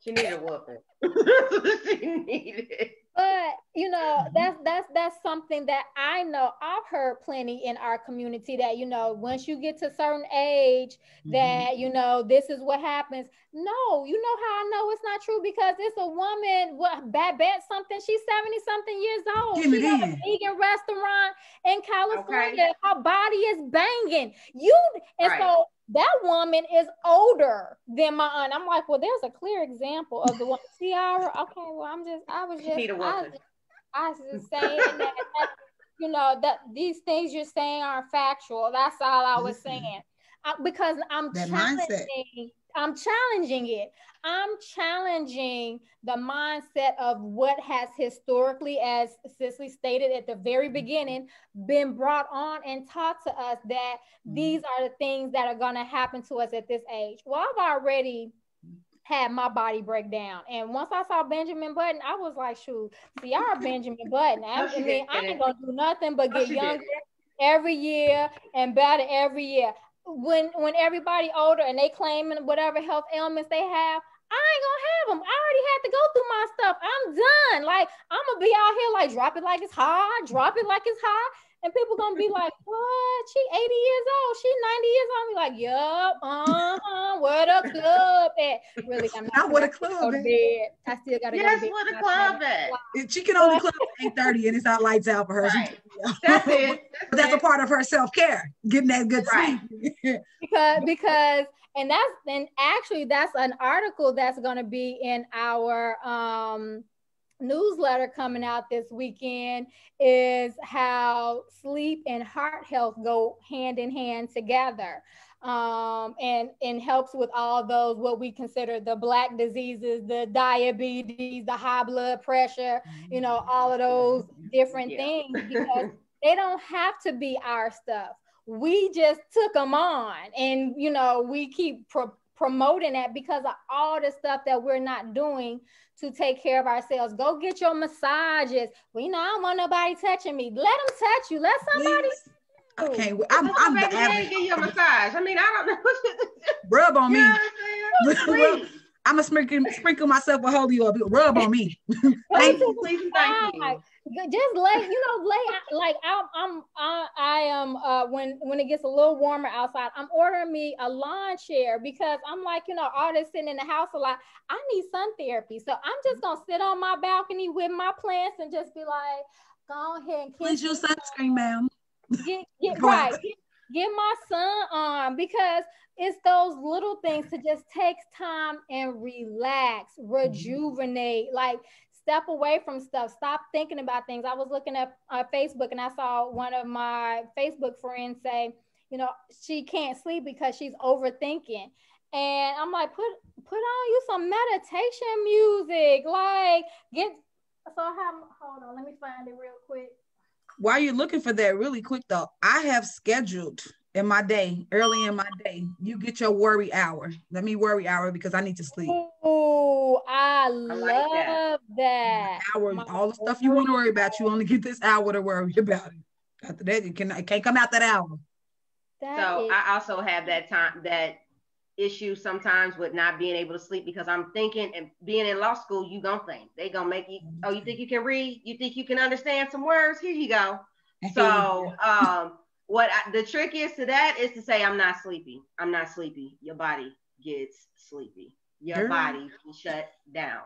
She needed a whooping. That's what she needed. But, you know, that's something that I know I've heard plenty in our community that, you know, once you get to a certain age that, you know, this is what happens. No, you know how I know it's not true? Because it's a woman, Babette something, she's 70 something years old. She has a vegan restaurant in California. Okay. Her body is banging. So that woman is older than my aunt. I'm like, well, there's a clear example of the one. Ciara, okay, well, I was just saying that, you know, that these things you're saying are factual. That's all I was saying. Because I'm challenging it. I'm challenging the mindset of what has historically, as Cicely stated at the very beginning, been brought on and taught to us that these are the things that are going to happen to us at this age. Well, I've already had my body break down. And once I saw Benjamin Button, I was like, shoot, Ciara Benjamin Button. I ain't going to do nothing but get younger every year and better every year. When everybody older and they claiming whatever health ailments they have, I ain't gonna have them. I already had to go through my stuff. I'm done. Like, I'm gonna be out here like, drop it like it's hot, drop it like it's hot. And people gonna be like, what? She 80 years old. She 90 years old. I'm like, yup, where the club at? Really, I'm not where the club at. I still gotta go to Yes, bed. where the club at? She can only club at 8:30 and it's not lights out for her. Right. That's it. But that's a part of her self-care, getting that good sleep. because and actually that's an article that's gonna be in our newsletter coming out this weekend, is how sleep and heart health go hand in hand together, and helps with all those what we consider the Black diseases, the diabetes, the high blood pressure, all of those different things, because they don't have to be our stuff. We just took them on, and we keep promoting that because of all the stuff that we're not doing to take care of ourselves. Go get your massages. Well, I don't want nobody touching me. Let them touch you. Let somebody. Okay, well, I'm the average. Give you a massage. I mean, I don't know. Rub on me. Please. I'm gonna sprinkle myself with holy oil. Rub on me. Thank you. Please, thank you. Just lay like I am when it gets a little warmer outside, I'm ordering me a lawn chair, because I'm like, all this sitting in the house a lot. I need sun therapy. So I'm just gonna sit on my balcony with my plants and just be like, go ahead and please use sunscreen, ma'am. Get right. Get my son on, because it's those little things to just take time and relax, rejuvenate, like step away from stuff, stop thinking about things. I was looking at Facebook and I saw one of my Facebook friends say, she can't sleep because she's overthinking. And I'm like, put on you some meditation music, like hold on, let me find it real quick. While you're looking for that, really quick though, I have scheduled in my day, early in my day, you get your worry hour. Let me worry hour because I need to sleep. Oh, I love that. Hour, all the stuff you want to worry about, you only get this hour to worry about it. After that, it can't come out that hour. I also have that issue sometimes with not being able to sleep, because I'm thinking, and being in law school, you gonna think they gonna make you, you think you can read, you think you can understand some words, here you go. So the trick is to that is to say, I'm not sleepy. Your body gets sleepy. Your body will shut down.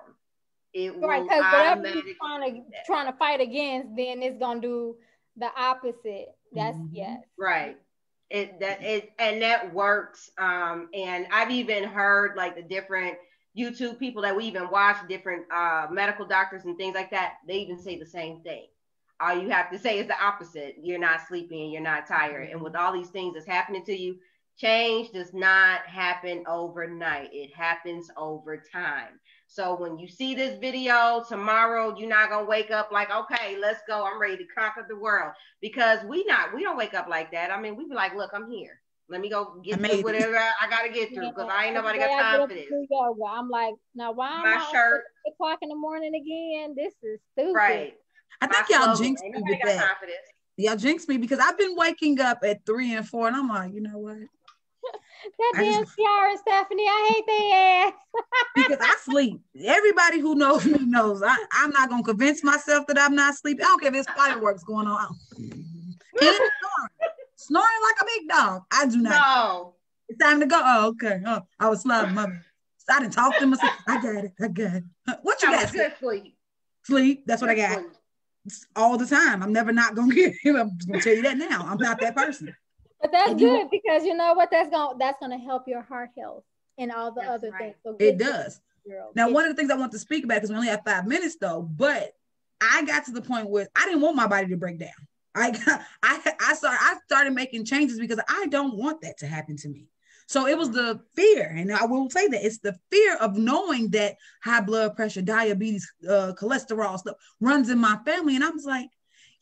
It will because whatever you're trying to fight against, then it's gonna do the opposite. That's yes. Right. That works. And I've even heard like the different YouTube people that we even watch, different medical doctors and things like that, they even say the same thing. All you have to say is the opposite. You're not sleeping, you're not tired. And with all these things that's happening to you, change does not happen overnight. It happens over time. So when you see this video tomorrow, you're not gonna wake up like, okay, let's go, I'm ready to conquer the world. Because we don't wake up like that. I mean, we be like, look, I'm here. Let me go get through whatever I gotta get through, because I ain't nobody got time for this. Yoga, I'm like, now why am I shirt 8 o'clock in the morning again? This is stupid. Right. I think y'all jinxed me with that. Y'all jinxed me because I've been waking up at 3 and 4, and I'm like, you know what? That damn Ciara and Stephany, I hate their ass. Because I sleep. Everybody who knows me knows I'm not gonna convince myself that I'm not sleeping. I don't care if there's fireworks going on. Snoring like a big dog. I do not. No. It's time to go. Oh, okay. Oh, I was slow, mother. So I didn't talk to myself. I got it. What you got? Good sleep. Sleep. That's what I got. All the time. I'm never not gonna get him. I'm just gonna tell you that now. I'm not that person. But that's good, because you know what? That's gonna help your heart health and all the other things. So it does. Now, one of the things I want to speak about, because we only have 5 minutes though, but I got to the point where I didn't want my body to break down. I started making changes because I don't want that to happen to me. So it was the fear, and I will say that it's the fear of knowing that high blood pressure, diabetes, cholesterol stuff runs in my family. And I was like,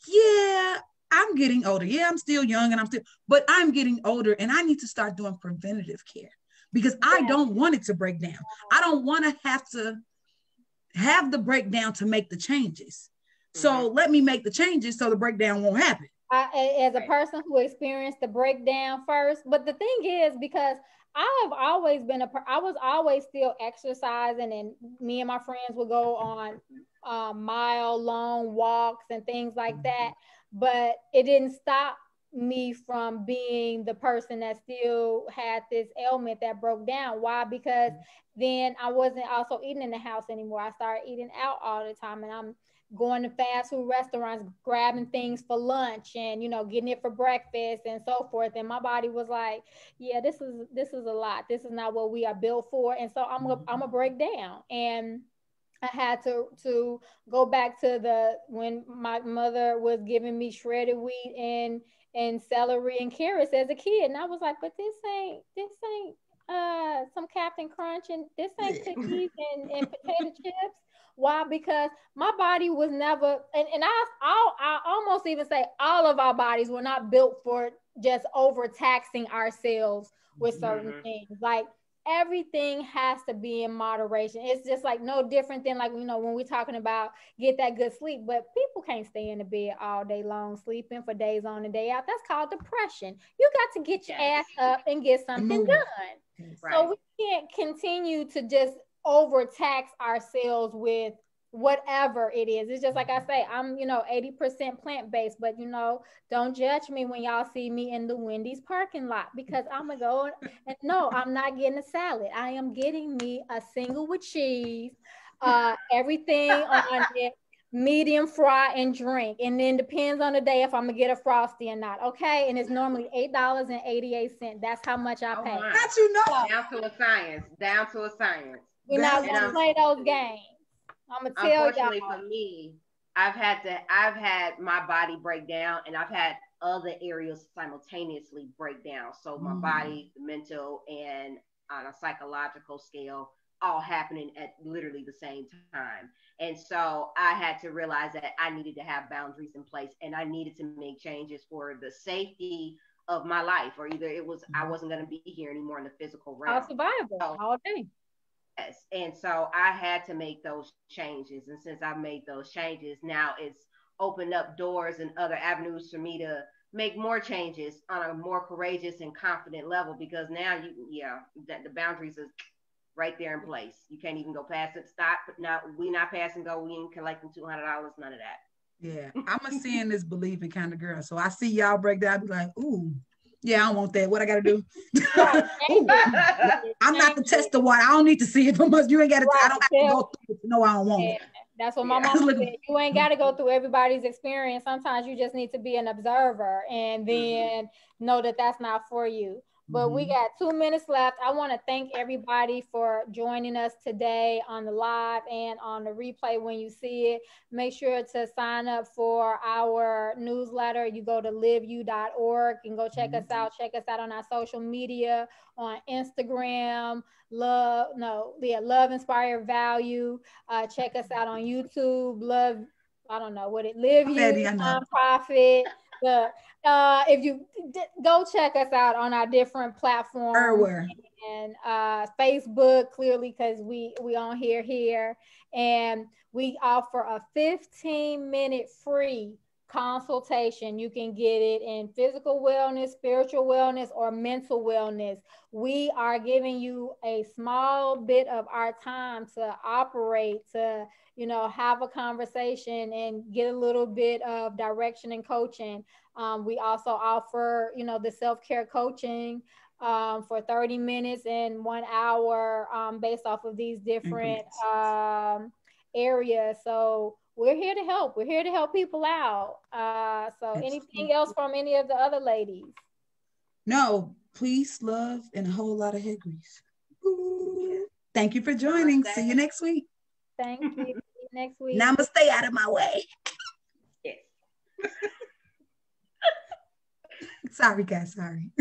yeah, I'm getting older. Yeah, I'm still young but I'm getting older, and I need to start doing preventative care because I don't want it to break down. I don't want to have the breakdown to make the changes. So let me make the changes so the breakdown won't happen. As a person who experienced the breakdown first, but the thing is, because I was always still exercising, and me and my friends would go on mile-long walks and things like that. but it didn't stop me from being the person that still had this ailment that broke down. Why? Because then I wasn't also eating in the house anymore. I started eating out all the time, and I'm going to fast food restaurants, grabbing things for lunch, and getting it for breakfast and so forth. And my body was like, yeah, this is a lot. This is not what we are built for. And so I'm gonna break down. And I had to go back to when my mother was giving me shredded wheat and celery and carrots as a kid. And I was like, but this ain't some Captain Crunch, and this ain't cookies and potato chips. Why? Because my body was never, and I almost even say all of our bodies were not built for just overtaxing ourselves with certain things. Like, everything has to be in moderation. It's just like no different than like, when we're talking about get that good sleep, but people can't stay in the bed all day long sleeping for days on and day out. That's called depression. You got to get your ass up and get something done. Right. So we can't continue to just overtax ourselves with whatever it is. It's just like I say, I'm 80% plant-based, but don't judge me when y'all see me in the Wendy's parking lot, because I'm gonna go and no, I'm not getting a salad. I am getting me a single with cheese, everything on it, medium fry and drink, and then depends on the day if I'm gonna get a Frosty or not. Okay, and it's normally $8.88. That's how much I pay. How'd you know? Down to a science. Down to a science. We're not gonna play those games. I'm gonna tell unfortunately y'all. For me, I've had my body break down, and I've had other areas simultaneously break down. So my body, mental, and on a psychological scale, all happening at literally the same time. And so I had to realize that I needed to have boundaries in place, and I needed to make changes for the safety of my life, or either it was I wasn't going to be here anymore in the physical realm. All survival, all day. Yes. And so I had to make those changes. And since I made those changes, now it's opened up doors and other avenues for me to make more changes on a more courageous and confident level, because now the boundaries is right there in place. You can't even go past it. Stop. Now we not passing go. We ain't collecting $200. None of that. Yeah. I'm a seeing this believing kind of girl. So I see y'all break down, I be like, ooh. Yeah, I don't want that. What I got to do? I'm not the test of water. I don't need to see it from us. You ain't got to. I don't have to go through it to know I don't want it. That's what my mom said. You ain't got to go through everybody's experience. Sometimes you just need to be an observer and then know that that's not for you. But we got 2 minutes left. I want to thank everybody for joining us today on the live and on the replay when you see it. Make sure to sign up for our newsletter. You go to LIVYou.org and go check us out. Check us out on our social media, on Instagram, Love Inspire Value. Check us out on YouTube, Live You Nonprofit. If you go check us out on our different platforms and Facebook, clearly, because we on here, and we offer a 15-minute free consultation. You can get it in physical wellness, spiritual wellness, or mental wellness. We are giving you a small bit of our time to operate, to have a conversation and get a little bit of direction and coaching. We also offer, the self-care coaching for 30 minutes and 1 hour based off of these different areas. So we're here to help. We're here to help people out. So anything else from any of the other ladies? No, peace, love, and a whole lot of head grease. Thank you for joining. See you next week. Thank you. See you next week. Namaste out of my way. Yes. Sorry, guys. Sorry.